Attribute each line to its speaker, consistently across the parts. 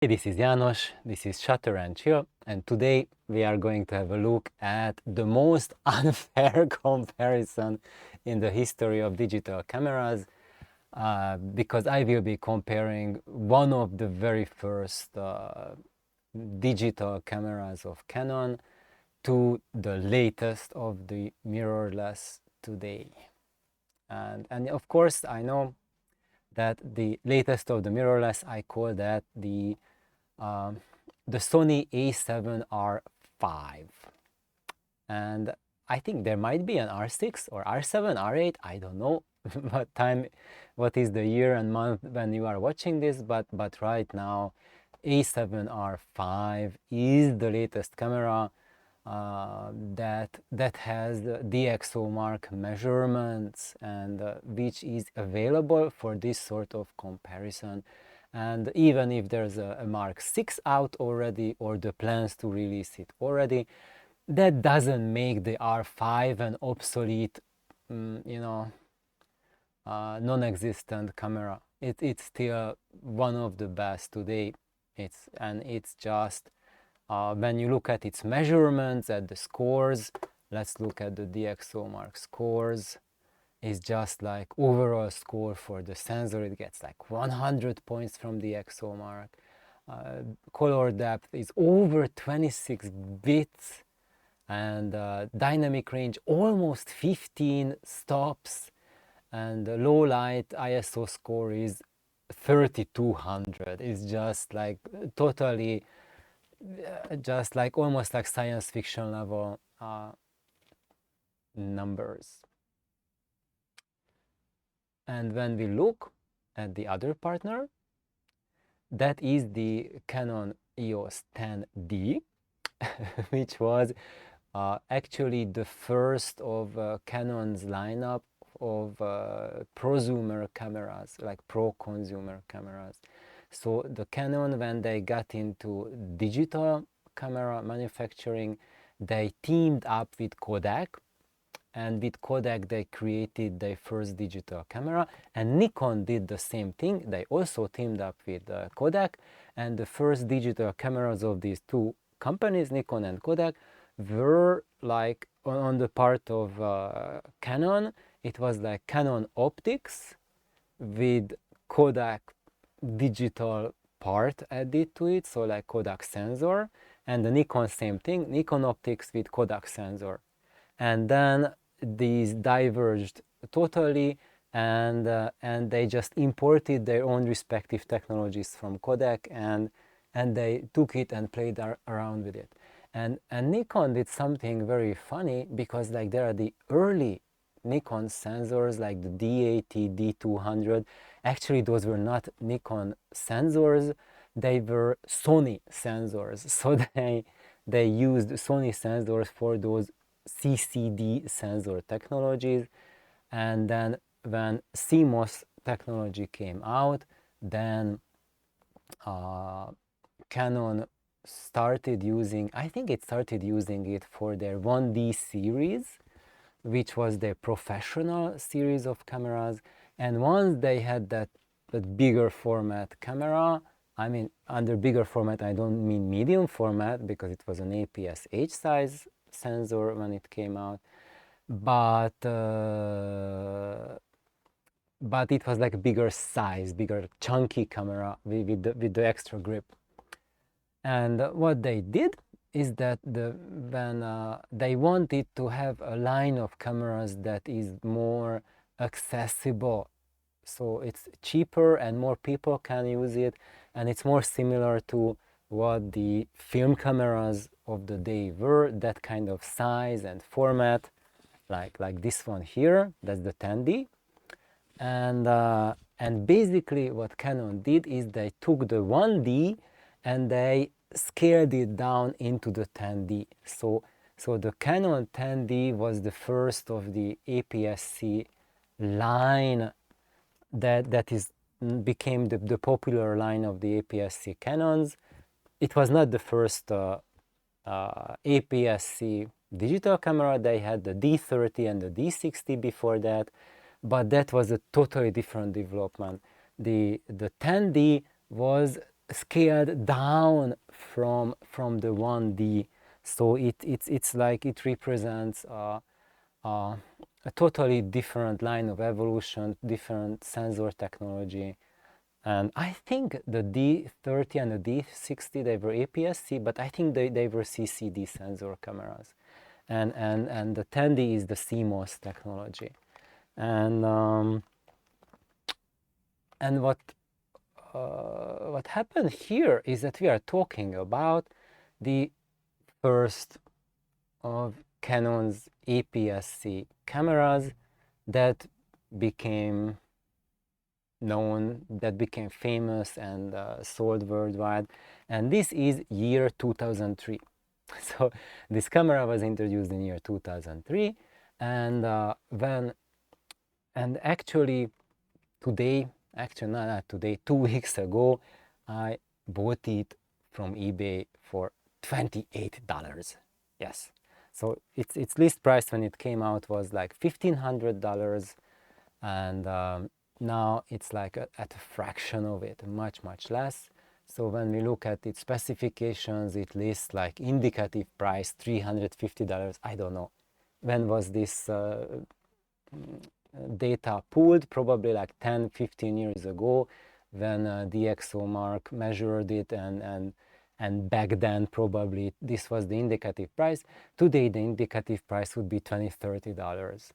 Speaker 1: Hey, this is János, this is Shutter and Chill, and today we are going to have a look at the most unfair comparison in the history of digital cameras, because I will be comparing one of the very first digital cameras of Canon to the latest of the mirrorless today. And of course, I know that the latest of the mirrorless, I call that the Sony A7R5. And I think there might be an R6 or R7, R8, I don't know what is the year and month when you are watching this, but right now A7R5 is the latest camera that has DxO mark measurements and which is available for this sort of comparison. And even if there's a Mark 6 out already, or the plans to release it already, that doesn't make the R5 an obsolete, non-existent camera. It's still one of the best today. It's just when you look at its measurements, at the scores, let's look at the DxO mark scores. Is just like overall score for the sensor, it gets like 100 points from the DxO mark. Color depth is over 26 bits, and dynamic range almost 15 stops, and the low light ISO score is 3200. It's just like totally, just like almost like science fiction level numbers. And when we look at the other partner, that is the Canon EOS 10D, which was actually the first of Canon's lineup of prosumer cameras, like pro-consumer cameras. So the Canon, when they got into digital camera manufacturing, they teamed up with Kodak, and with Kodak they created their first digital camera, and Nikon did the same thing. They also teamed up with Kodak, and the first digital cameras of these two companies, Nikon and Kodak, were like on the part of Canon. It was like Canon optics with Kodak digital part added to it, so like Kodak sensor, and the Nikon same thing, Nikon optics with Kodak sensor. And then these diverged totally, and they just imported their own respective technologies from Kodak, and they took it and played around with it. And Nikon did something very funny, because like there are the early Nikon sensors like the D80, D200. Actually, those were not Nikon sensors, they were Sony sensors. So they used Sony sensors for those CCD sensor technologies. And then when CMOS technology came out, then Canon started using, I think it started using it for their 1D series, which was their professional series of cameras. And once they had that bigger format camera, I mean, under bigger format, I don't mean medium format, because it was an APS-H size sensor when it came out, but it was like a bigger size, bigger chunky camera with the extra grip. And what they did is that when they wanted to have a line of cameras that is more accessible, so it's cheaper and more people can use it, and it's more similar to what the film cameras of the day were, that kind of size and format, like this one here, that's the 10D. And basically what Canon did is they took the 1D and they scaled it down into the 10D. So the Canon 10D was the first of the APS-C line that became the popular line of the APS-C Canons. It was not the first APS-C digital camera. They had the D30 and the D60 before that, but that was a totally different development. The 10D was scaled down from the 1D. So it's like it represents a totally different line of evolution, different sensor technology. And I think the D30 and the D60, they were APS-C, but I think they were CCD sensor cameras. And the 10D is the CMOS technology. And what happened here is that we are talking about the first of Canon's APS-C cameras that became known, that became famous and sold worldwide. And this is year 2003. So this camera was introduced in year 2003, and actually today, actually not today, 2 weeks ago, I bought it from eBay for $28. Yes. So its list price when it came out was like $1,500, and now it's like at a fraction of it, much less. So when we look at its specifications, it lists like indicative price $350. I don't know when was this data pulled, probably like 10-15 years ago, when DxO Mark measured it, and back then probably this was the indicative price. Today the indicative price would be $20-30.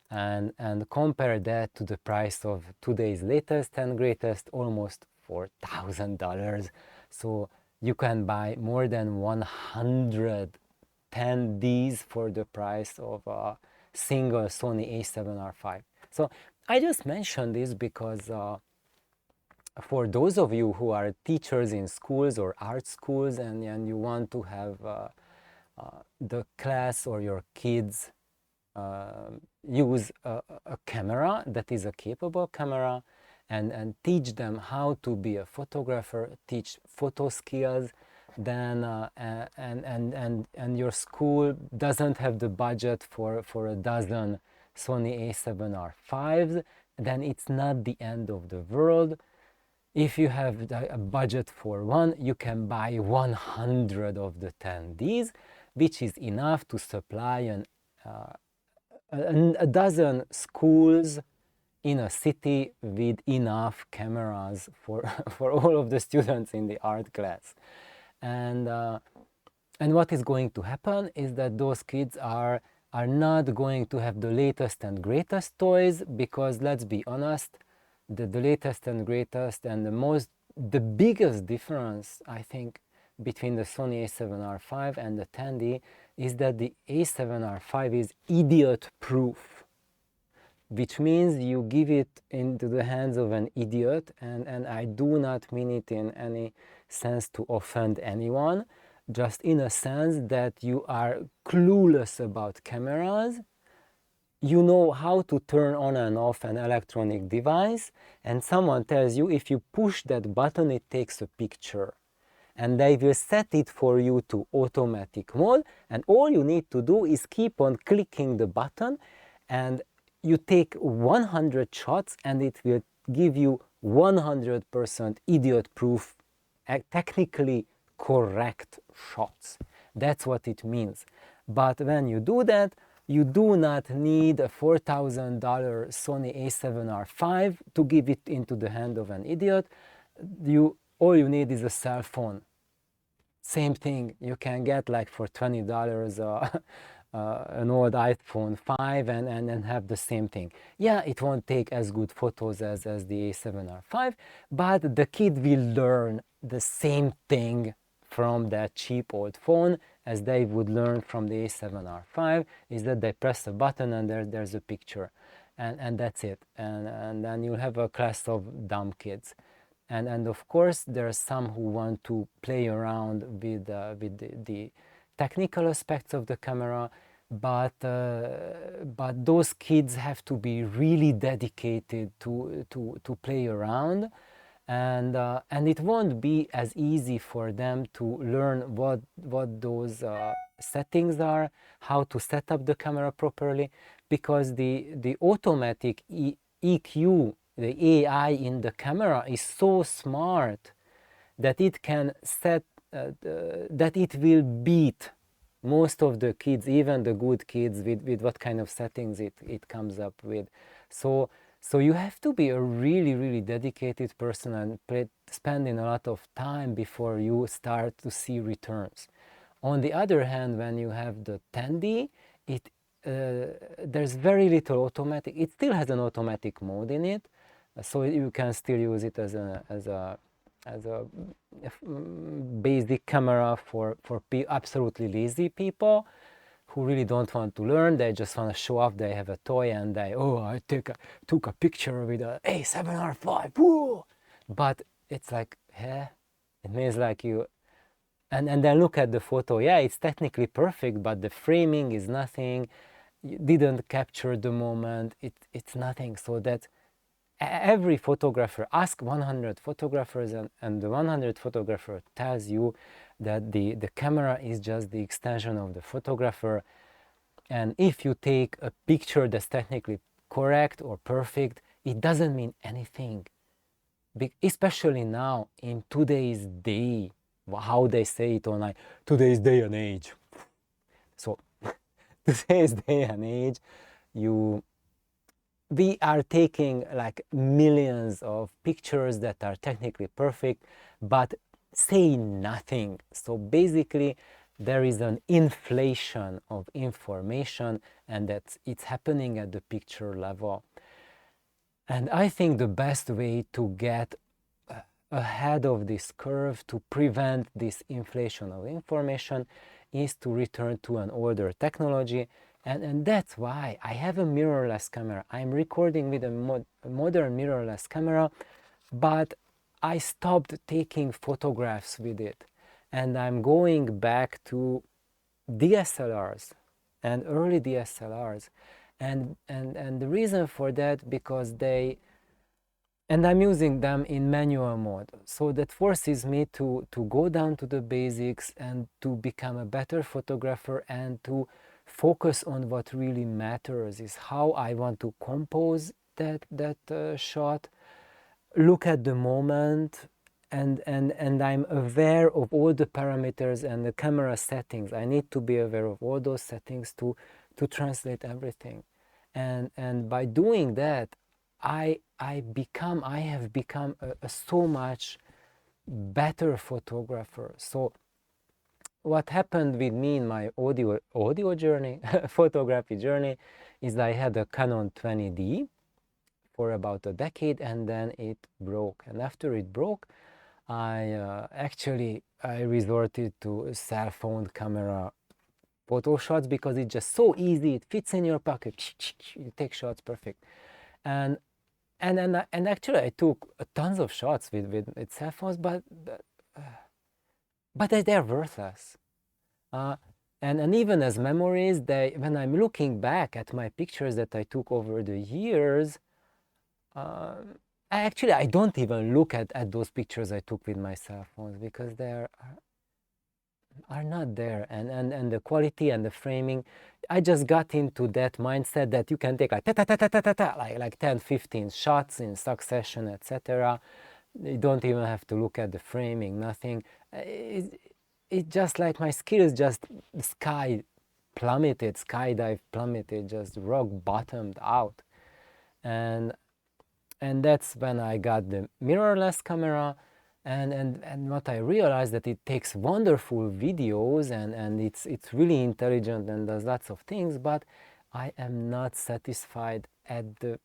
Speaker 1: And compare that to the price of today's latest and greatest, almost $4,000. So you can buy more than 110Ds for the price of a single Sony A7R5. So I just mentioned this because for those of you who are teachers in schools or art schools, and you want to have the class or your kids use a camera that is a capable camera, and teach them how to be a photographer, teach photo skills, then and your school doesn't have the budget for a dozen Sony A7R5s, then it's not the end of the world. If you have a budget for one, you can buy 100 of the 10Ds, which is enough to supply a dozen schools in a city with enough cameras for all of the students in the art class. And what is going to happen is that those kids are not going to have the latest and greatest toys, because let's be honest, the latest and greatest and the biggest difference, I think, between the Sony A7R5 and the 10D is that the A7R5 is idiot proof, which means you give it into the hands of an idiot, and I do not mean it in any sense to offend anyone, just in a sense that you are clueless about cameras, you know how to turn on and off an electronic device, and someone tells you if you push that button it takes a picture, and they will set it for you to automatic mode, and all you need to do is keep on clicking the button, and you take 100 shots and it will give you 100% idiot-proof, technically correct shots. That's what it means. But when you do that, you do not need a $4,000 Sony A7R5 to give it into the hand of an idiot. All you need is a cell phone. Same thing, you can get like for $20 an old iPhone 5 and have the same thing. Yeah, it won't take as good photos as the A7R5, but the kid will learn the same thing from that cheap old phone as they would learn from the A7R5, is that they press a button and there's a picture, and that's it, and then you'll have a class of dumb kids. And of course there are some who want to play around with the technical aspects of the camera, but those kids have to be really dedicated to play around, and it won't be as easy for them to learn what those settings are, how to set up the camera properly, because the automatic EQ, the AI in the camera is so smart that it can set, that it will beat most of the kids, even the good kids, with what kind of settings it comes up with. So you have to be a really, really dedicated person and spending a lot of time before you start to see returns. On the other hand, when you have the 10D, there's very little automatic. It still has an automatic mode in it, so you can still use it as a basic camera for absolutely lazy people who really don't want to learn. They just want to show off they have a toy, and I took a picture with a A7RV. Woo! But it's like, it means like you, and then look at the photo. Yeah, it's technically perfect, but the framing is nothing. You didn't capture the moment. It's nothing. So that every photographer, ask 100 photographers, and the 100 photographer tells you that the camera is just the extension of the photographer. And if you take a picture that's technically correct or perfect, it doesn't mean anything. Especially now in today's day, how they say it online, today's day and age. So today's day and age, we are taking like millions of pictures that are technically perfect, but say nothing. So basically, there is an inflation of information, and it's happening at the picture level. And I think the best way to get ahead of this curve, to prevent this inflation of information, is to return to an older technology. And that's why I have a mirrorless camera. I'm recording with a modern mirrorless camera, but I stopped taking photographs with it. And I'm going back to DSLRs and early DSLRs. And the reason for that, because I'm using them in manual mode. So that forces me to go down to the basics and to become a better photographer, and to focus on what really matters, is how I want to compose that shot, look at the moment, and I'm aware of all the parameters and the camera settings. I need to be aware of all those settings to translate everything. And by doing that, I have become a so much better photographer. So what happened with me in my audio journey, photography journey, is I had a Canon 20D for about a decade, and then it broke. And after it broke, I resorted to cell phone camera photo shots, because it's just so easy. It fits in your pocket. You take shots, perfect. And actually, I took tons of shots with cell phones, but they're worthless. And even as memories, when I'm looking back at my pictures that I took over the years, I don't even look at those pictures I took with my cell phones, because they are not there, and the quality and the framing. I just got into that mindset that you can take like 10-15 shots in succession, etc. You don't even have to look at the framing, nothing. It's just like my skills just skydive plummeted, just rock bottomed out. And that's when I got the mirrorless camera, and what I realized, that it takes wonderful videos, and it's really intelligent and does lots of things, but I am not satisfied at the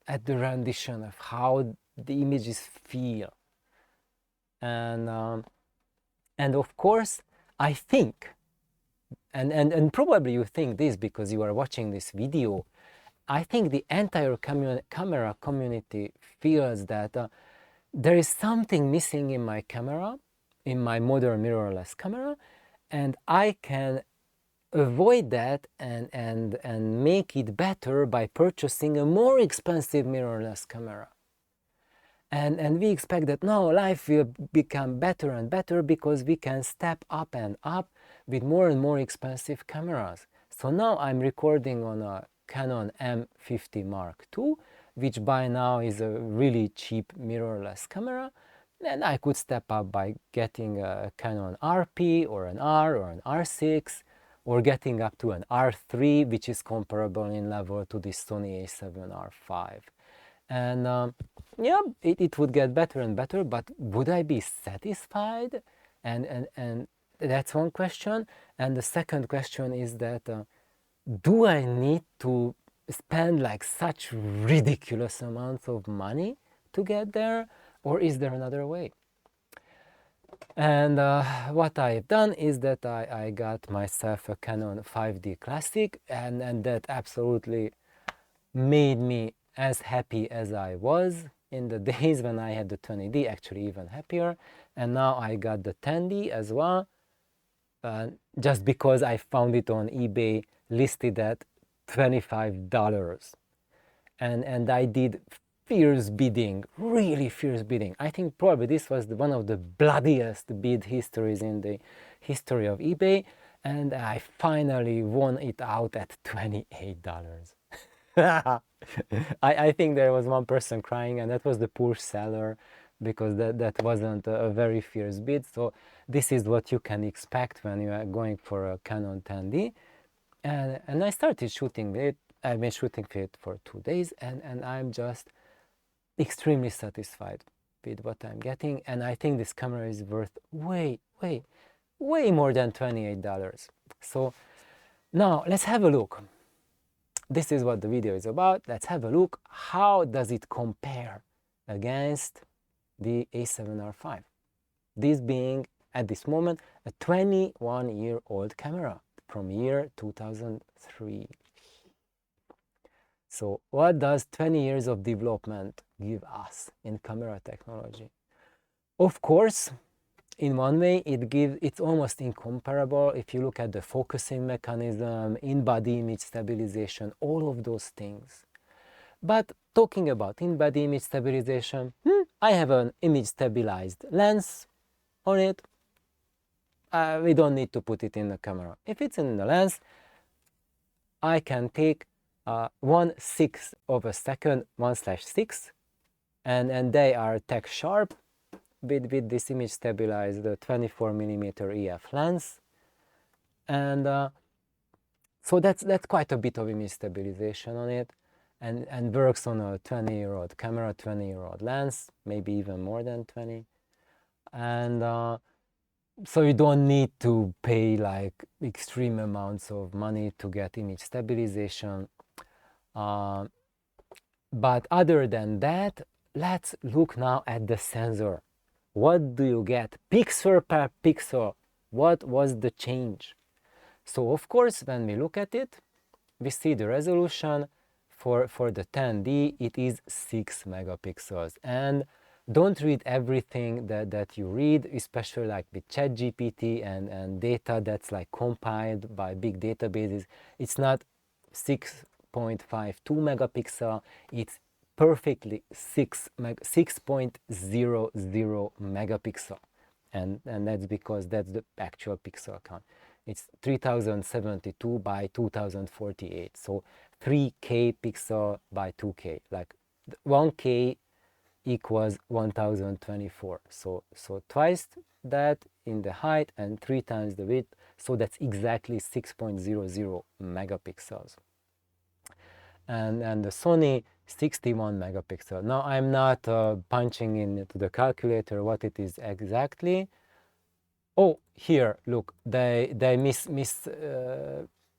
Speaker 1: rendition of how the images feel. And of course, I think, and probably you think this because you are watching this video, I think the entire camera community feels that there is something missing in my camera, in my modern mirrorless camera, and I can avoid that and make it better by purchasing a more expensive mirrorless camera. And we expect that now life will become better and better because we can step up and up with more and more expensive cameras. So now I'm recording on a Canon M50 Mark II, which by now is a really cheap mirrorless camera. And I could step up by getting a Canon RP or an R or an R6, or getting up to an R3, which is comparable in level to the Sony A7RV. And yeah, it would get better and better, but would I be satisfied? And that's one question. And the second question is that do I need to spend like such ridiculous amounts of money to get there, or is there another way? And what I've done is that I got myself a Canon 5D Classic, and that absolutely made me as happy as I was in the days when I had the 20D, actually even happier. And now I got the 10D as well, just because I found it on eBay listed at $25. And I did fierce bidding, really fierce bidding. I think probably this was one of the bloodiest bid histories in the history of eBay, and I finally won it out at $28. I think there was one person crying, and that was the poor seller, because that wasn't a very fierce bid. So this is what you can expect when you are going for a Canon 10D. And I started shooting it. I've been shooting it for 2 days, and I'm just extremely satisfied with what I'm getting. And I think this camera is worth way more than $28. So now let's have a look. This is what the video is about. Let's have a look. How does it compare against the A7R5? This being, at this moment, a 21-year-old camera from year 2003. So what does 20 years of development give us in camera technology? Of course, in one way, it's almost incomparable if you look at the focusing mechanism, in-body image stabilization, all of those things. But talking about in-body image stabilization, I have an image stabilized lens on it. We don't need to put it in the camera. If it's in the lens, I can take 1/6 of a second, 1/6, and they are tech sharp with this image stabilized 24mm EF lens, and so that's quite a bit of image stabilization on it, and works on a 20-year-old camera, 20-year-old lens, maybe even more than 20, and so you don't need to pay like extreme amounts of money to get image stabilization. But other than that, let's look now at the sensor. What do you get pixel per pixel? What was the change? So of course, when we look at it, we see the resolution for the 10D, it is 6 megapixels. And don't read everything that you read, especially like with ChatGPT and data that's like compiled by big databases. It's not 6.52 megapixel, it's perfectly 6.00 megapixel, and that's because that's the actual pixel count. It's 3072 by 2048, so 3K pixel by 2K, like 1K equals 1024, so twice that in the height and 3 times the width, so that's exactly 6.00 megapixels. And the Sony 61 megapixel. Now I'm not punching into the calculator what it is exactly. Oh, here, look, they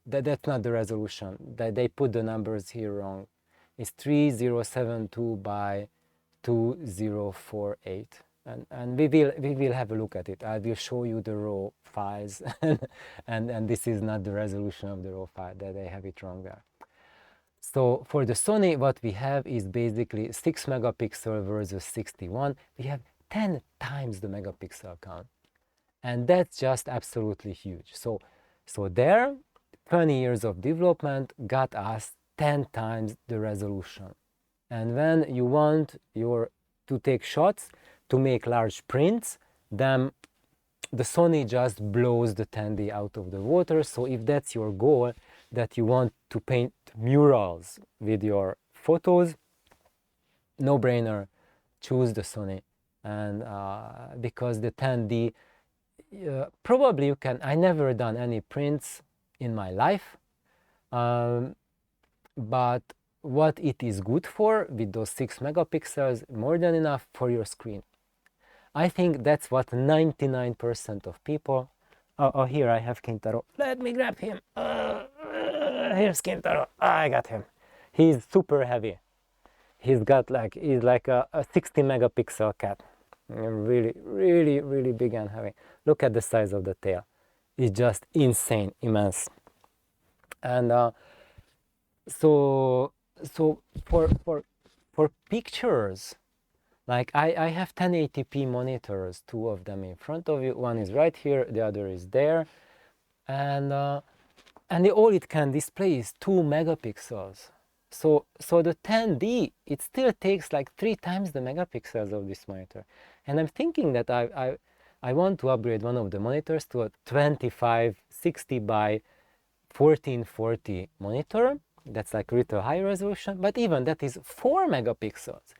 Speaker 1: that's not the resolution. They put the numbers here wrong. It's 3072 by 2048, and we will have a look at it. I will show you the raw files, and this is not the resolution of the raw file. That they have it wrong there. So for the Sony, what we have is basically 6 megapixel versus 61. We have 10 times the megapixel count, and that's just absolutely huge. So there, 20 years of development got us 10 times the resolution. And when you want to take shots, to make large prints, then the Sony just blows the 10D out of the water. So if that's your goal, that you want to paint murals with your photos, no brainer, choose the Sony. And because the 10D, probably you can, I never done any prints in my life, but what it is good for with those 6 megapixels, more than enough for your screen. I think that's what 99% of people. Oh, here I have Kintaro. Let me grab him. Here's Kintaro. I got him. He's super heavy. He's like a 60 megapixel cat. Really, really, really big and heavy. Look at the size of the tail. It's just insane, immense. And so for pictures, like I have 1080p monitors, 2 of them in front of you. One is right here, the other is there, and all it can display is 2 megapixels. So the 10D, it still takes like 3 times the megapixels of this monitor. And I'm thinking that I want to upgrade one of the monitors to a 2560 by 1440 monitor. That's like little high resolution, but even that is 4 megapixels.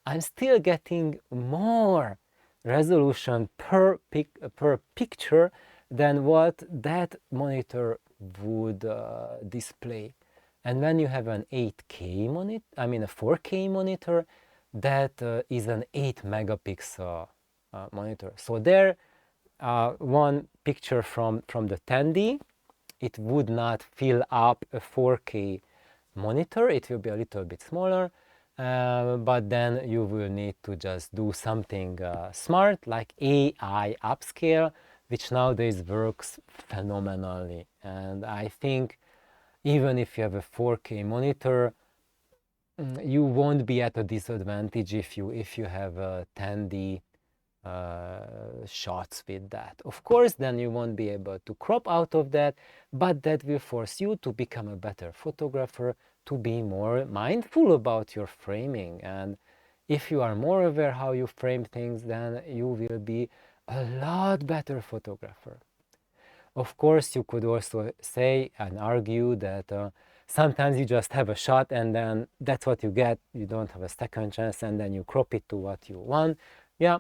Speaker 1: I'm still getting more resolution per picture than what that monitor would display. And when you have an 8K monitor, I mean a 4K monitor, that is an 8 megapixel monitor. So there, one picture from the 10D, it would not fill up a 4K monitor. It will be a little bit smaller, but then you will need to just do something smart like AI upscale, which nowadays works phenomenally. And I think even if you have a 4K monitor, you won't be at a disadvantage if you have a 10D shots with that. Of course, then you won't be able to crop out of that, but that will force you to become a better photographer, to be more mindful about your framing. And if you are more aware how you frame things, then you will be a lot better photographer. Of course, you could also say and argue that sometimes you just have a shot and then that's what you get. You don't have a second chance, and then you crop it to what you want. Yeah,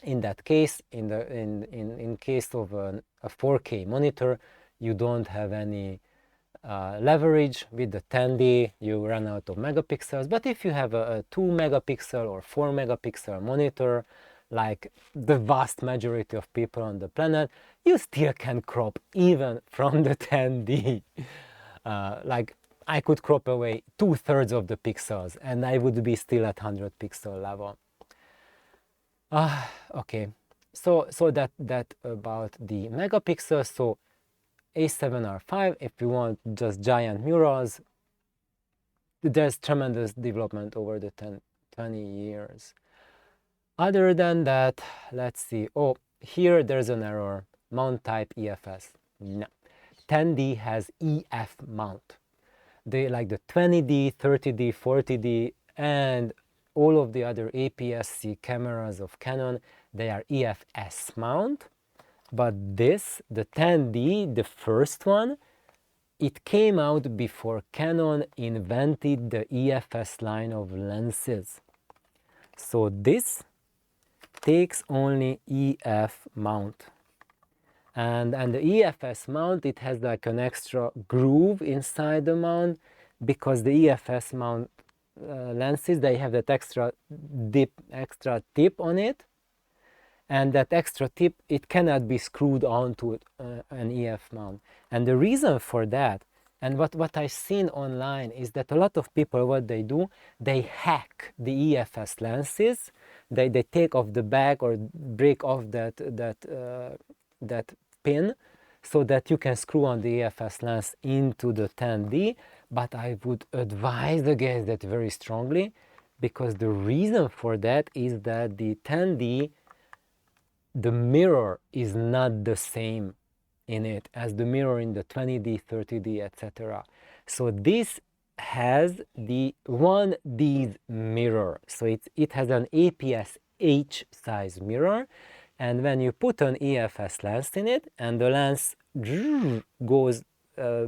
Speaker 1: in that case, in case of a 4K monitor, you don't have any leverage. With the 10D, you run out of megapixels. But if you have a 2 megapixel or 4 megapixel monitor, like the vast majority of people on the planet, you still can crop even from the 10D. Like I could crop away 2/3 of the pixels and I would be still at 100 pixel level. Okay, so that about the megapixels. So A7R5, if you want just giant murals, there's tremendous development over the 20 years. Other than that, let's see. Oh, here there's an error. Mount type EFS. No. 10D has EF mount. They like the 20D, 30D, 40D, and all of the other APS-C cameras of Canon, they are EFS mount. But this, the 10D, the first one, it came out before Canon invented the EFS line of lenses. So this takes only EF mount. And the EFS mount, it has like an extra groove inside the mount, because the EFS mount lenses, they have that extra tip on it, and that extra tip, it cannot be screwed onto an EF mount. And the reason for that, and what I've seen online, is that a lot of people, what they do, they hack the EFS lenses. They take off the back or break off that pin, so that you can screw on the EFS lens into the 10D. But I would advise against that very strongly, because the reason for that is that the 10D, the mirror is not the same in it as the mirror in the 20D, 30D, etc. So this has the 1D mirror. So it has an APS-H size mirror, and when you put an EFS lens in it, and the lens goes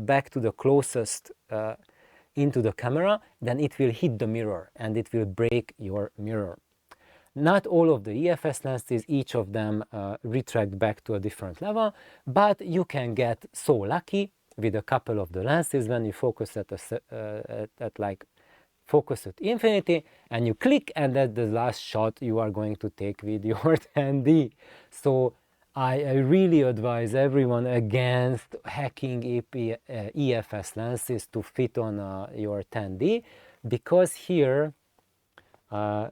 Speaker 1: back to the closest into the camera, then it will hit the mirror and it will break your mirror. Not all of the EFS lenses, each of them retract back to a different level, but you can get so lucky with a couple of the lenses when you focus at like focus at infinity and you click, and that's the last shot you are going to take with your 10D. So I really advise everyone against hacking EFS lenses to fit on your 10D, because here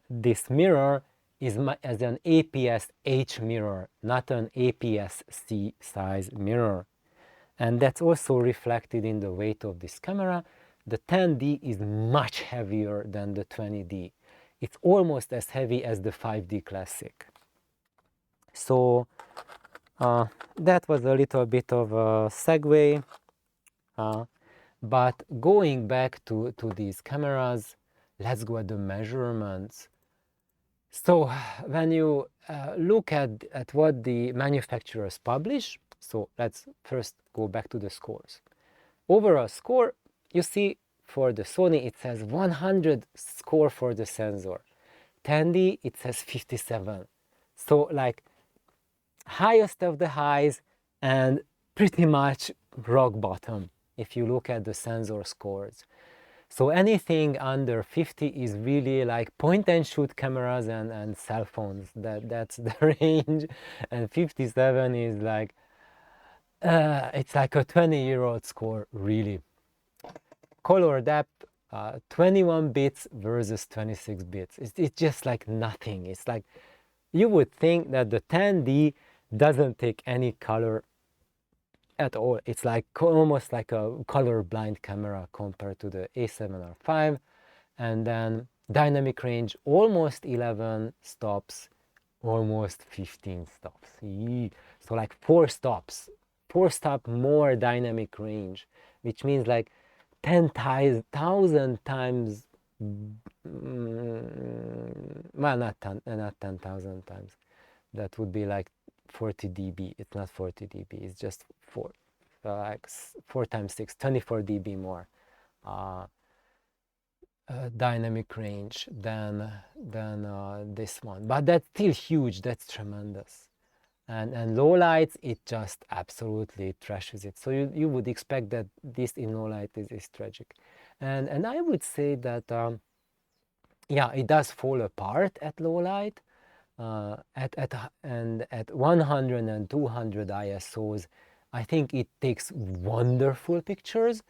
Speaker 1: this mirror is as an APS-H mirror, not an APS-C size mirror. And that's also reflected in the weight of this camera. The 10D is much heavier than the 20D. It's almost as heavy as the 5D Classic. So that was a little bit of a segue. But going back to these cameras, let's go at the measurements. So when you look at what the manufacturers publish, so let's first go back to the scores. Overall score, you see for the Sony it says 100 score for the sensor. 10D it says 57. So like highest of the highs and pretty much rock bottom if you look at the sensor scores. So anything under 50 is really like point and shoot cameras and cell phones. That's the range. And 57 is like, it's like a 20-year-old score, really. Color depth, 21 bits versus 26 bits. It's just like nothing. It's like, you would think that the 10D doesn't take any color at all. It's like almost like a color-blind camera compared to the A7RV. And then dynamic range, almost 11 stops, almost 15 stops. So like 4 stops, 4 stop more dynamic range, which means like 10,000 times, well, not 10,000 times. That would be like 40 dB. It's not 40 dB. It's just 4, like 4 times 6, 24 dB more dynamic range than this one. But that's still huge. That's tremendous. And low lights, it just absolutely trashes it. So you would expect that this in low light is tragic. And I would say that yeah, it does fall apart at low light. At 100 and 200 ISOs, I think it takes wonderful pictures.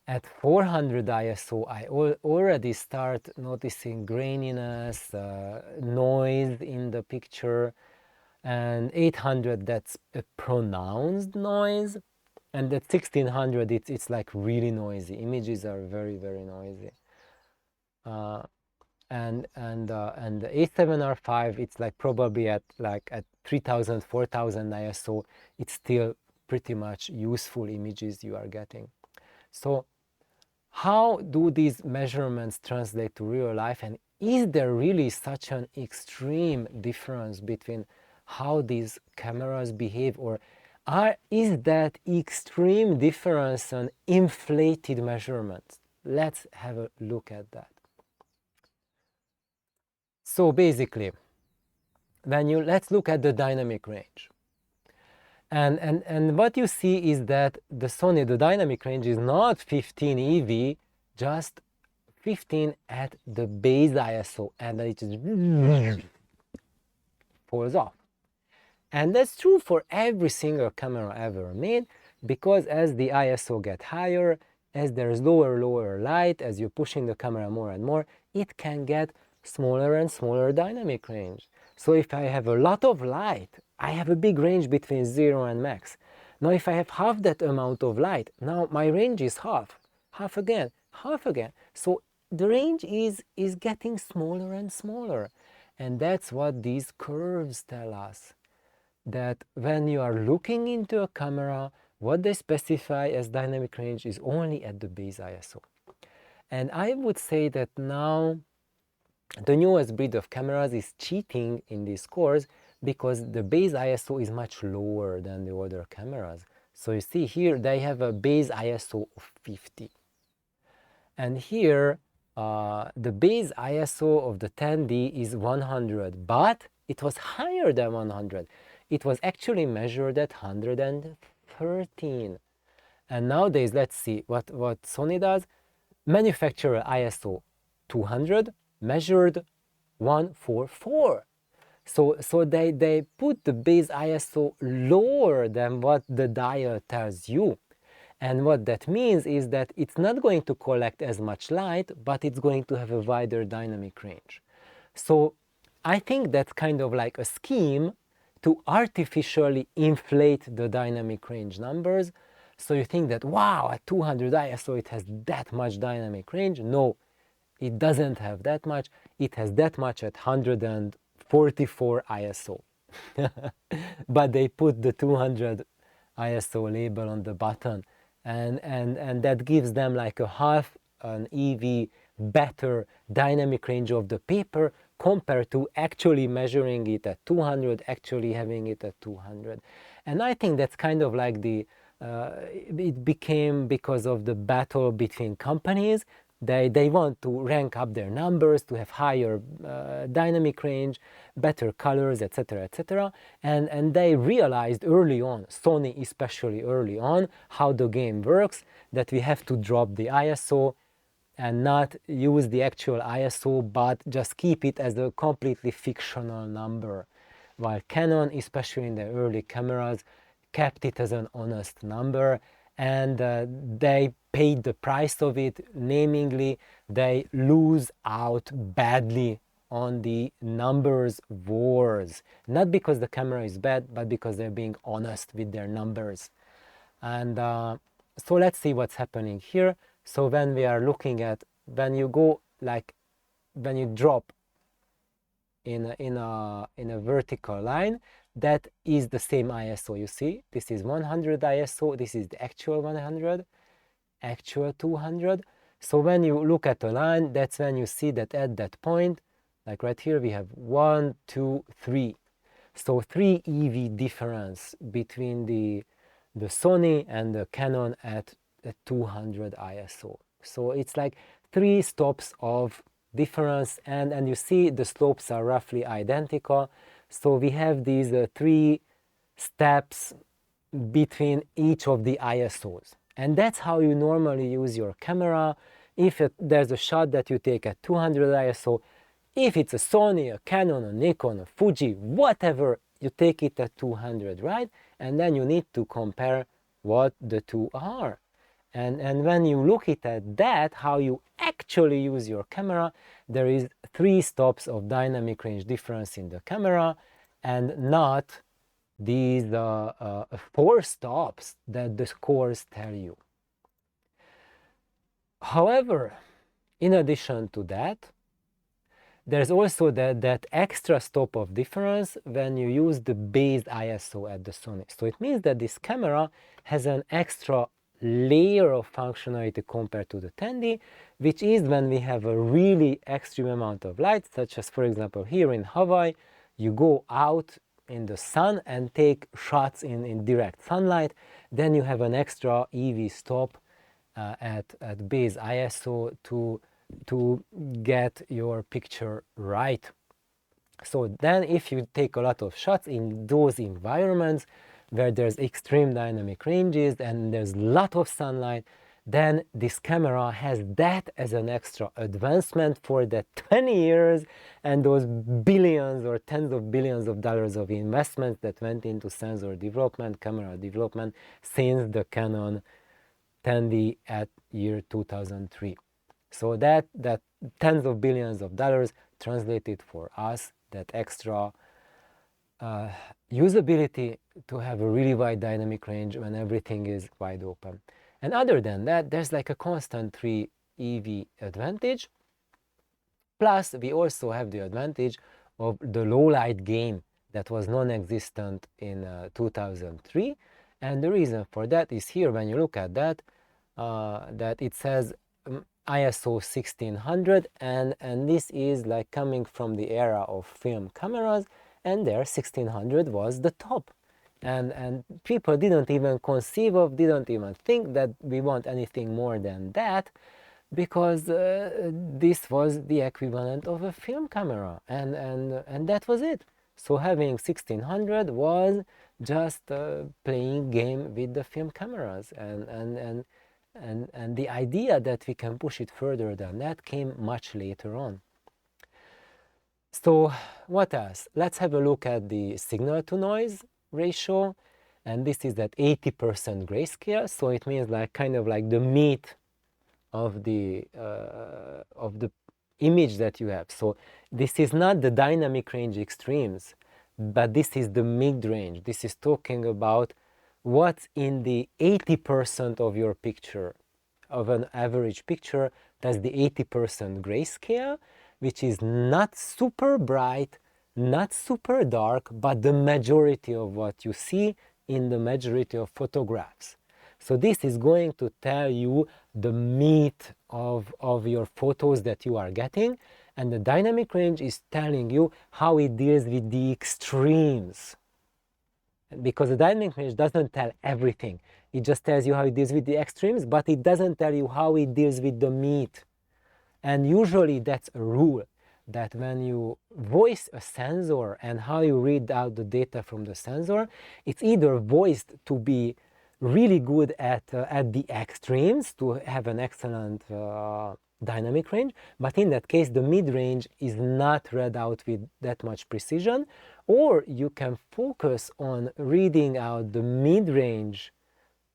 Speaker 1: At 400 ISO, I already start noticing graininess, noise in the picture, and 800, that's a pronounced noise, and at 1600, it's like really noisy. Images are very, very noisy. And the A7R5, it's like probably at 3000, 4000 ISO, it's still pretty much useful images you are getting. So how do these measurements translate to real life, and is there really such an extreme difference between how these cameras behave, or is that extreme difference an inflated measurement? Let's have a look at that. So basically, let's look at the dynamic range. And what you see is that the Sony, the dynamic range is not 15 EV, just 15 at the base ISO, and it just falls off. And that's true for every single camera ever made, because as the ISO gets higher, as there's lower light, as you're pushing the camera more and more, it can get smaller and smaller dynamic range. So if I have a lot of light, I have a big range between 0 and max. Now if I have half that amount of light, now my range is half again. So the range is getting smaller and smaller. And that's what these curves tell us. That when you are looking into a camera, what they specify as dynamic range is only at the base ISO. And I would say that now the newest breed of cameras is cheating in these scores, because the base ISO is much lower than the older cameras. So you see here they have a base ISO of 50. And here the base ISO of the 10D is 100, but it was higher than 100. It was actually measured at 113. And nowadays, let's see what Sony does. Manufacturer ISO 200, measured 144. So they put the base ISO lower than what the dial tells you. And what that means is that it's not going to collect as much light, but it's going to have a wider dynamic range. So I think that's kind of like a scheme to artificially inflate the dynamic range numbers. So you think that, wow, at 200 ISO it has that much dynamic range. No, it doesn't have that much. It has that much at 144 ISO. But they put the 200 ISO label on the button, and that gives them like a half an EV better dynamic range of the paper compared to actually measuring it at 200, actually having it at 200. And I think that's kind of like it became because of the battle between companies. They want to rank up their numbers to have higher dynamic range, better colors, etc., etc. And they realized early on, Sony especially early on, how the game works, that we have to drop the ISO and not use the actual ISO, but just keep it as a completely fictional number. While Canon, especially in the early cameras, kept it as an honest number, and they paid the price of it. Namely, they lose out badly on the numbers wars, not because the camera is bad, but because they're being honest with their numbers. And so let's see what's happening here. So when we are looking at, when you go like, when you drop in a vertical line, that is the same ISO. You see, this is 100 ISO, this is the actual 100, actual 200. So when you look at the line, that's when you see that at that point, like right here, we have 1, 2, 3. So 3 EV difference between the Sony and the Canon at 200 ISO. So it's like 3 stops of difference, and you see the slopes are roughly identical. So we have these 3 steps between each of the ISOs. And that's how you normally use your camera. If there's a shot that you take at 200 ISO, if it's a Sony, a Canon, a Nikon, a Fuji, whatever, you take it at 200, right? And then you need to compare what the two are. And when you look at that, how you actually use your camera, there is 3 stops of dynamic range difference in the camera, and not these 4 stops that the scores tell you. However, in addition to that, there's also that extra stop of difference when you use the base ISO at the Sony. So it means that this camera has an extra layer of functionality compared to the 10D, which is when we have a really extreme amount of light, such as, for example, here in Hawaii, you go out in the sun and take shots in direct sunlight, then you have an extra EV stop at base ISO to get your picture right. So then if you take a lot of shots in those environments where there's extreme dynamic ranges and there's a lot of sunlight, then this camera has that as an extra advancement for the 20 years and those billions or tens of billions of dollars of investments that went into sensor development, camera development since the Canon 10D at year 2003. So that tens of billions of dollars translated for us that extra usability to have a really wide dynamic range when everything is wide open. And other than that, there's like a constant 3 EV advantage. Plus, we also have the advantage of the low light game that was non-existent in 2003. And the reason for that is here, when you look at that, that it says ISO 1600, and this is like coming from the era of film cameras, and there 1600 was the top. And people didn't even conceive of, didn't even think that we want anything more than that. because this was the equivalent of a film camera, and that was it. So having 1600 was just playing game with the film cameras, and the idea that we can push it further than that came much later on. So what else? Let's have a look at the signal to noise ratio, and this is at 80% grayscale, so it means like kind of like the meat of the image that you have. So this is not the dynamic range extremes, but this is the mid-range. This is talking about what's in the 80% of your picture, of an average picture. That's the 80% grayscale, which is not super bright, not super dark, but the majority of what you see in the majority of photographs. So this is going to tell you the meat of your photos that you are getting, and the dynamic range is telling you how it deals with the extremes. Because the dynamic range doesn't tell everything. It just tells you how it deals with the extremes, but it doesn't tell you how it deals with the meat. And usually that's a rule, that when you voice a sensor and how you read out the data from the sensor, it's either voiced to be really good at the extremes, to have an excellent dynamic range, but in that case the mid-range is not read out with that much precision, or you can focus on reading out the mid-range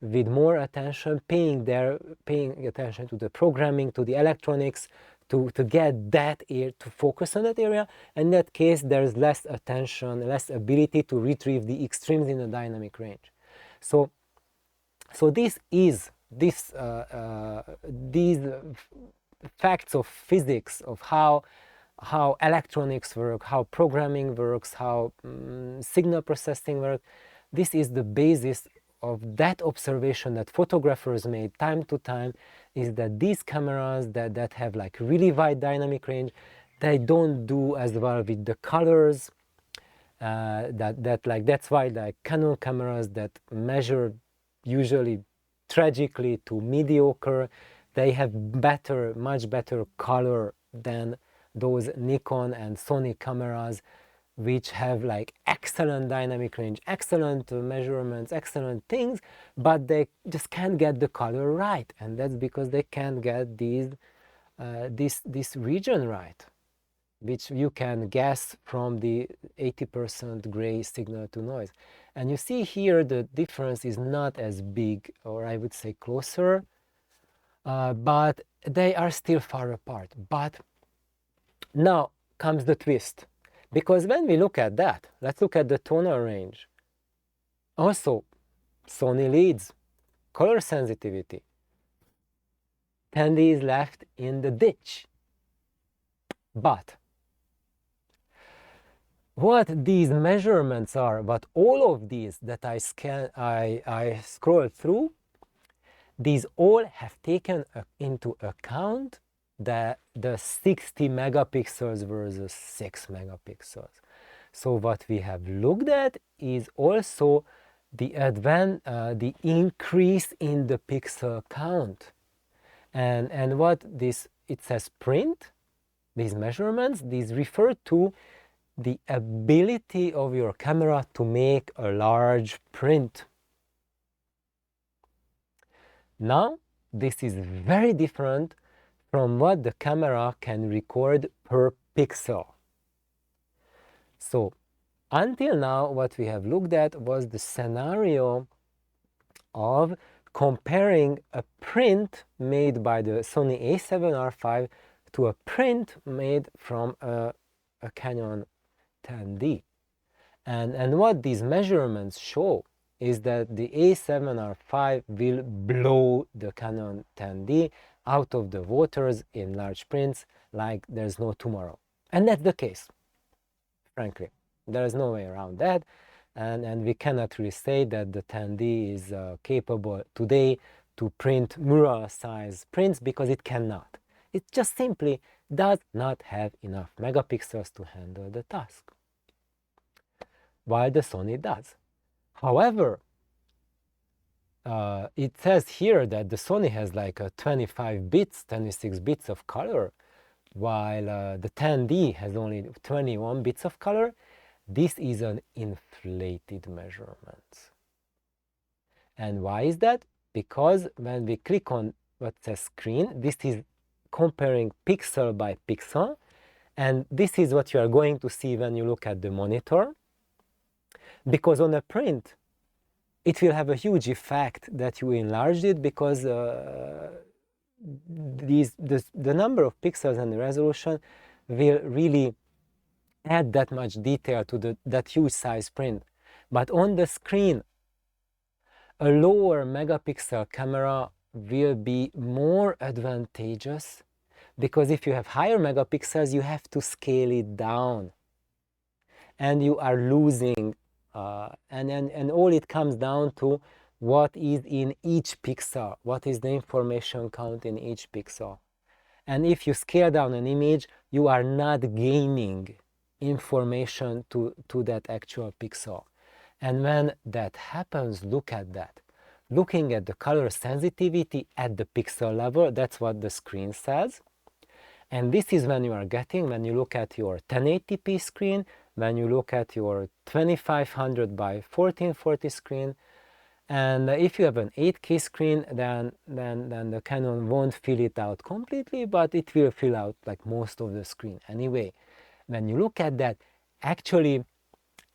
Speaker 1: with more attention, paying attention to the programming, to the electronics, to get that area, to focus on that area. In that case, there's less attention, less ability to retrieve the extremes in the dynamic range. So these facts of physics, of how electronics work, how programming works, how signal processing works, this is the basis of that observation that photographers made time to time, is that these cameras that have like really wide dynamic range, they don't do as well with the colors. That's why like Canon cameras that measure usually tragically to mediocre, they have much better color than those Nikon and Sony cameras, which have like excellent dynamic range, excellent measurements, excellent things, but they just can't get the color right, and that's because they can't get this region right, which you can guess from the 80% gray signal to noise. And you see here the difference is not as big, or I would say closer, but they are still far apart. But now comes the twist, because when we look at that, let's look at the tonal range. Also, Sony leads color sensitivity. 10D is left in the ditch. But what these measurements are, what all of these that I scroll through, these all have taken into account the 60 megapixels versus 6 megapixels. So what we have looked at is also the increase in the pixel count. And what this, it says print, these measurements, these refer to the ability of your camera to make a large print. Now, this is very different from what the camera can record per pixel. So, until now, what we have looked at was the scenario of comparing a print made by the Sony A7RV to a print made from a Canon 10D. And what these measurements show is that the A7RV will blow the Canon 10D out of the waters in large prints like there's no tomorrow. And that's the case, frankly. There is no way around that. And we cannot really say that the 10D is capable today to print mural size prints, because it cannot. It just simply does not have enough megapixels to handle the task, while the Sony does. However, it says here that the Sony has like 25 bits, 26 bits of color, while the 10D has only 21 bits of color. This is an inflated measurement. And why is that? Because when we click on what says screen, this is comparing pixel by pixel, and this is what you are going to see when you look at the monitor. Because on a print, it will have a huge effect that you enlarged it, because the number of pixels and the resolution will really add that much detail to that huge size print. But on the screen, a lower megapixel camera will be more advantageous, because if you have higher megapixels, you have to scale it down, and you are losing, and all it comes down to what is in each pixel, what is the information count in each pixel. And if you scale down an image, you are not gaining information to that actual pixel. And when that happens, look at that. Looking at the color sensitivity at the pixel level, that's what the screen says. And this is when you are getting, when you look at your 1080p screen, when you look at your 2500 by 1440 screen, and if you have an 8K screen, then the Canon won't fill it out completely, but it will fill out like most of the screen. Anyway, when you look at that, actually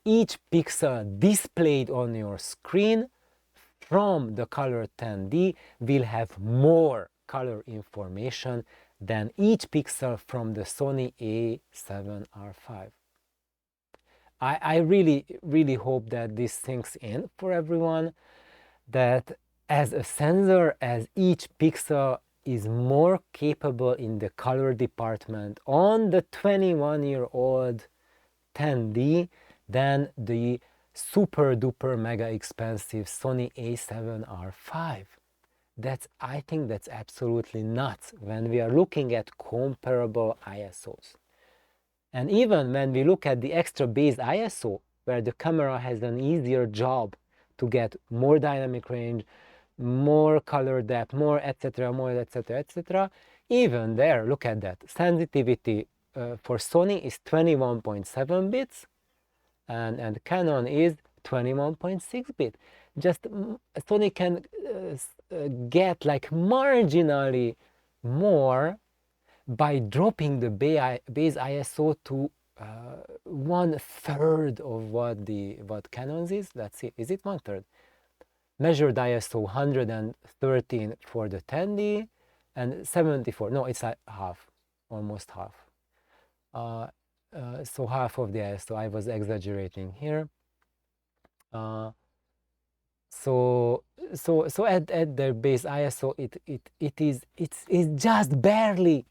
Speaker 1: each pixel displayed on your screen from the color 10D will have more color information than each pixel from the Sony A7RV. I really hope that this sinks in for everyone, that as a sensor, as each pixel is more capable in the color department on the 21-year-old 10D than the super duper mega expensive Sony A7RV. I think that's absolutely nuts when we are looking at comparable ISOs. And even when we look at the extra base ISO, where the camera has an easier job to get more dynamic range, more color depth, more etc., even there, look at that. Sensitivity for Sony is 21.7 bits, and Canon is 21.6 bit. Just Sony can get like marginally more by dropping the base ISO to 1/3 of what Canon's is. Let's see, is it 1/3? Measured ISO 113 for the 10D and 74. No, it's half, almost half. So half of the ISO. I was exaggerating here. So at their base ISO, it's just barely,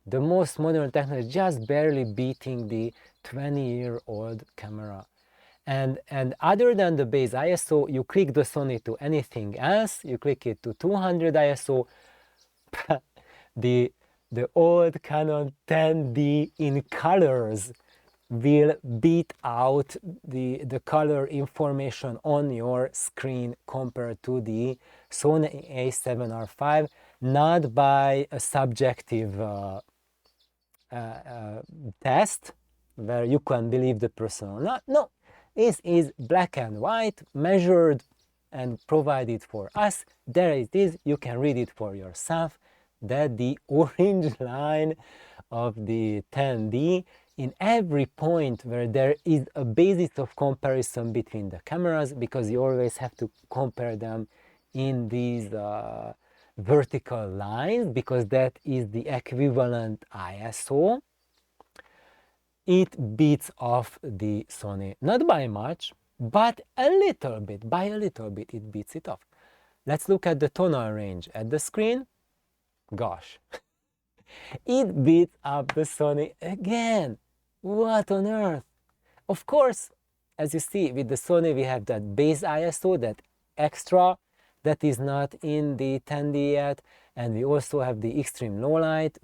Speaker 1: the most modern technology, just barely beating the 20-year-old camera. And other than the base ISO, you click the Sony to anything else, you click it to 200 ISO, the old Canon 10D in colors will beat out the color information on your screen compared to the Sony A7RV, not by a subjective test where you can believe the person or not. No, this is black and white, measured and provided for us. There it is, you can read it for yourself, that the orange line of the 10D, in every point where there is a basis of comparison between the cameras, because you always have to compare them in these vertical lines, because that is the equivalent ISO, it beats off the Sony, not by much, but a little bit, by a little bit it beats it off. Let's look at the tonal range at the screen. Gosh, it beats up the Sony again. What on earth? Of course, as you see, with the Sony we have that base ISO, that extra that is not in the 10D yet, and we also have the extreme low light,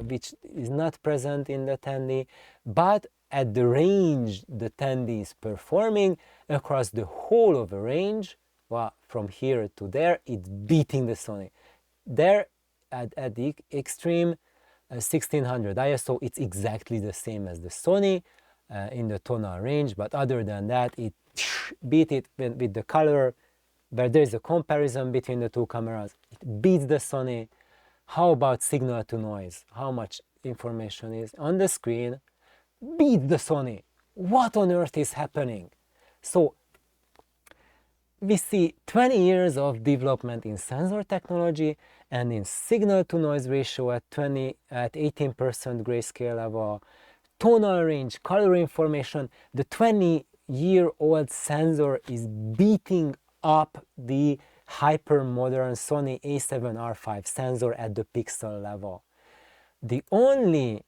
Speaker 1: which is not present in the 10D, but at the range the 10D is performing, across the whole of the range, well, from here to there, it's beating the Sony. There at the extreme 1600 ISO, it's exactly the same as the Sony in the tonal range, but other than that, it beat it with the color, where there's a comparison between the two cameras. It beats the Sony. How about signal to noise? How much information is on the screen? Beats the Sony. What on earth is happening? So we see 20 years of development in sensor technology and in signal to noise ratio at 18% grayscale level, tonal range, color information. The 20-year-old sensor is beating up the hyper-modern Sony A7RV sensor at the pixel level. The only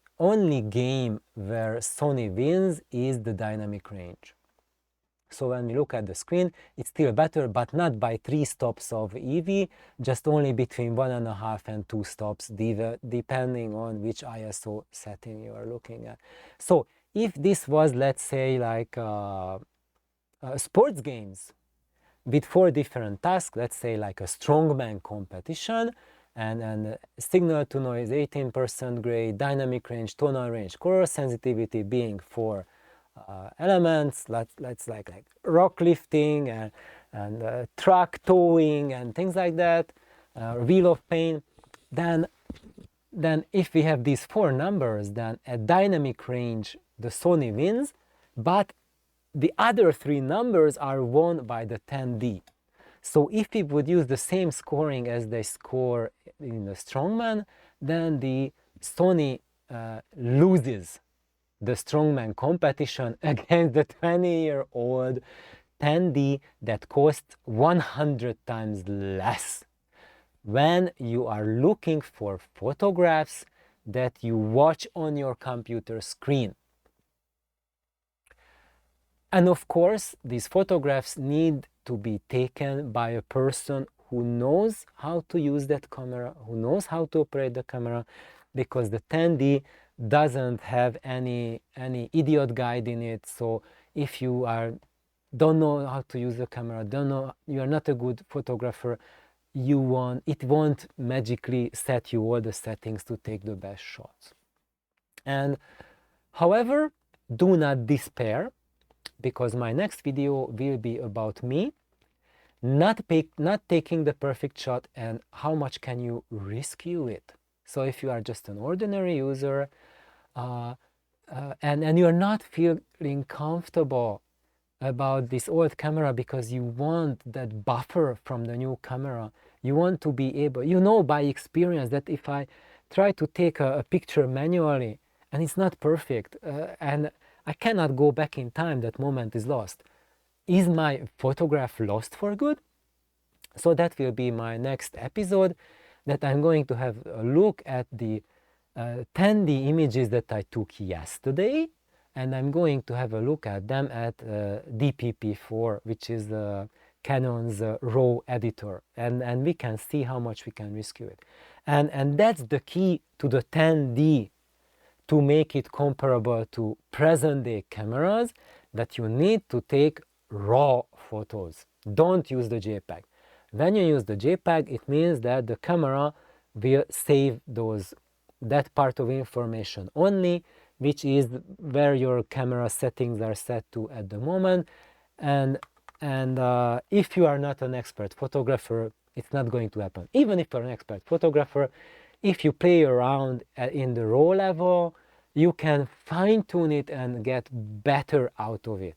Speaker 1: game where Sony wins is the dynamic range. So when we look at the screen, it's still better, but not by 3 stops of EV, just only between 1.5 and 2 stops, depending on which ISO setting you are looking at. So if this was, let's say, like sports games with 4 different tasks, let's say like a strongman competition, and signal to noise 18% gray, dynamic range, tonal range, color sensitivity being 4 elements, let's like rock lifting and truck towing and things like that, wheel of pain, then if we have these 4 numbers, then at dynamic range the Sony wins, but the other 3 numbers are won by the 10D. So if we would use the same scoring as they score in the strongman, then the Sony loses the strongman competition against the 20-year-old 10D that costs 100 times less. When you are looking for photographs that you watch on your computer screen. And of course, these photographs need to be taken by a person who knows how to use that camera, who knows how to operate the camera, because the 10D doesn't have any idiot guide in it. So if you don't know how to use the camera, you are not a good photographer, it won't magically set you all the settings to take the best shots. And however, do not despair, because my next video will be about me not taking the perfect shot and how much can you rescue it. So if you are just an ordinary user and you're not feeling comfortable about this old camera because you want that buffer from the new camera, you want to be able, you know by experience that if I try to take a picture manually and it's not perfect and I cannot go back in time, that moment is lost. Is my photograph lost for good? So that will be my next episode, that I'm going to have a look at the 10D images that I took yesterday, and I'm going to have a look at them at DPP4, which is Canon's RAW editor, and we can see how much we can rescue it. And that's the key to the 10D, to make it comparable to present-day cameras, that you need to take raw photos. Don't use the JPEG. When you use the JPEG, it means that the camera will save that part of information only, which is where your camera settings are set to at the moment. And if you are not an expert photographer, it's not going to happen. Even if you're an expert photographer, if you play around in the raw level, you can fine-tune it and get better out of it.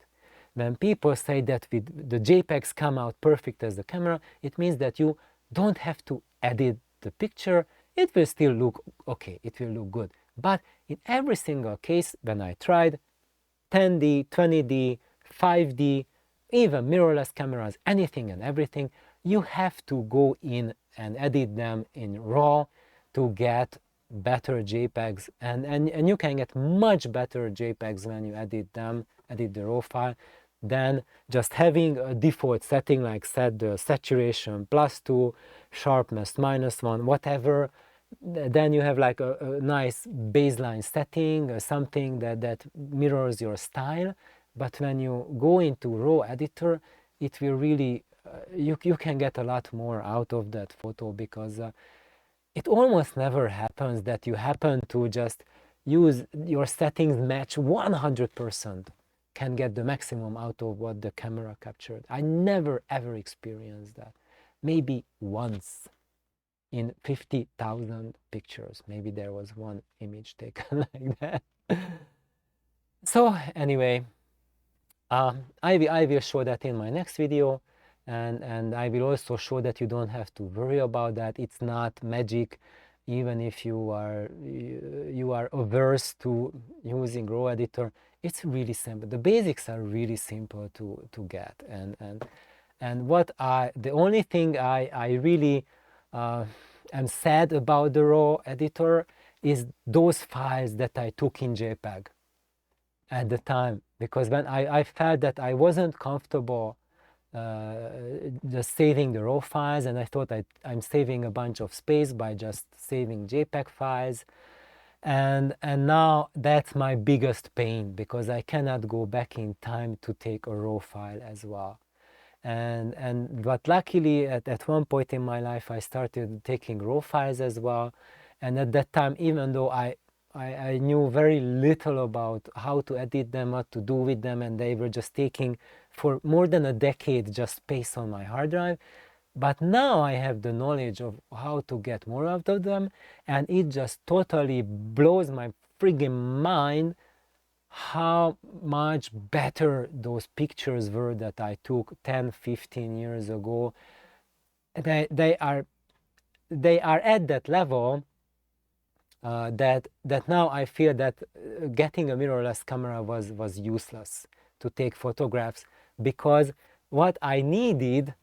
Speaker 1: When people say that the JPEGs come out perfect as the camera, it means that you don't have to edit the picture. It will still look okay, it will look good. But in every single case, when I tried 10D, 20D, 5D, even mirrorless cameras, anything and everything, you have to go in and edit them in RAW to get better JPEGs, and you can get much better JPEGs when you edit the RAW file, than just having a default setting like set the saturation +2, sharpness -1, whatever. Then you have like a nice baseline setting, something that mirrors your style. But when you go into RAW editor, it will really you can get a lot more out of that photo, because it almost never happens that you happen to just use your settings match 100%, can get the maximum out of what the camera captured. I never ever experienced that. Maybe once in 50,000 pictures, maybe there was one image taken like that. So anyway, I will show that in my next video, and I will also show that you don't have to worry about that. It's not magic, even if you are averse to using RAW editor. It's really simple. The basics are really simple to get, and what the only thing I really am sad about the RAW editor is those files that I took in JPEG at the time, because when I felt that I wasn't comfortable just saving the RAW files, and I thought I'm saving a bunch of space by just saving JPEG files, and now that's my biggest pain, because I cannot go back in time to take a RAW file as well. But luckily at one point in my life I started taking RAW files as well, and at that time, even though I knew very little about how to edit them, what to do with them, and they were just taking for more than a decade just space on my hard drive. But now I have the knowledge of how to get more out of them, and it just totally blows my friggin' mind how much better those pictures were that I took 10-15 years ago. They are at that level that now I feel that getting a mirrorless camera was useless to take photographs, because what I needed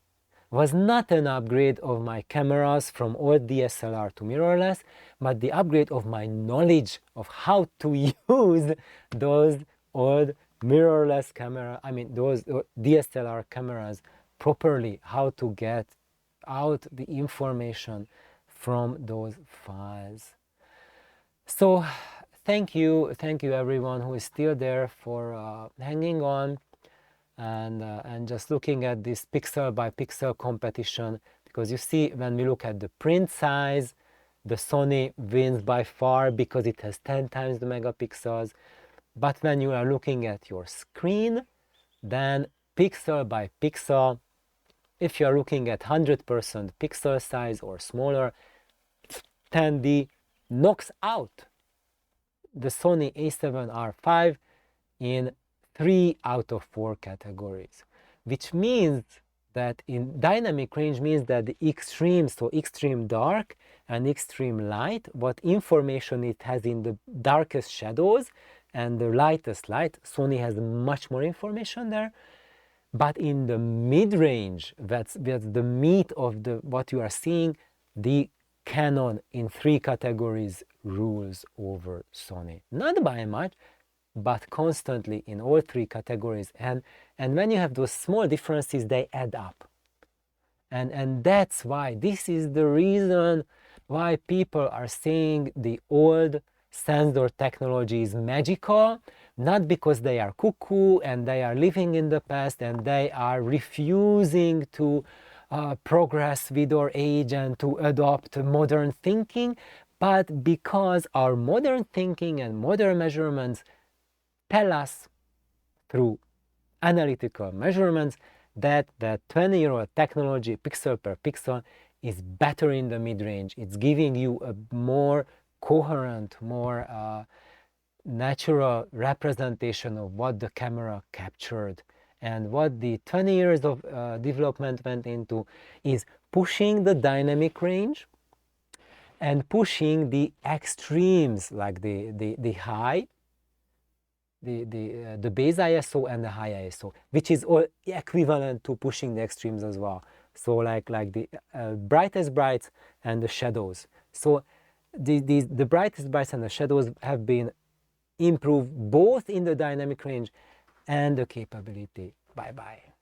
Speaker 1: was not an upgrade of my cameras from old DSLR to mirrorless, but the upgrade of my knowledge of how to use those old mirrorless camera, those DSLR cameras properly, how to get out the information from those files. So thank you everyone who is still there for hanging on and just looking at this pixel by pixel competition, because you see, when we look at the print size, the Sony wins by far because it has 10 times the megapixels. But when you are looking at your screen, then pixel by pixel, if you are looking at 100% pixel size or smaller, 10D knocks out the Sony A7RV in 3 out of 4 categories, which means that in dynamic range means that the extremes, so extreme dark and extreme light, what information it has in the darkest shadows and the lightest light, Sony has much more information there. But in the mid-range, that's the meat of what you are seeing, the Canon in 3 categories rules over Sony. Not by much, but constantly in all 3 categories. And when you have those small differences, they add up. And that's why, this is the reason why people are saying the old sensor technology is magical, not because they are cuckoo and they are living in the past and they are refusing to progress with our age and to adopt modern thinking, but because our modern thinking and modern measurements tell us through analytical measurements that 20-year-old technology, pixel per pixel, is better in the mid-range. It's giving you a more coherent, more natural representation of what the camera captured. And what the 20 years of development went into is pushing the dynamic range and pushing the extremes, like the high, the base ISO and the high ISO, which is all equivalent to pushing the extremes as well. So like the brightest brights and the shadows. So the brightest brights and the shadows have been improved both in the dynamic range and the capability. Bye bye.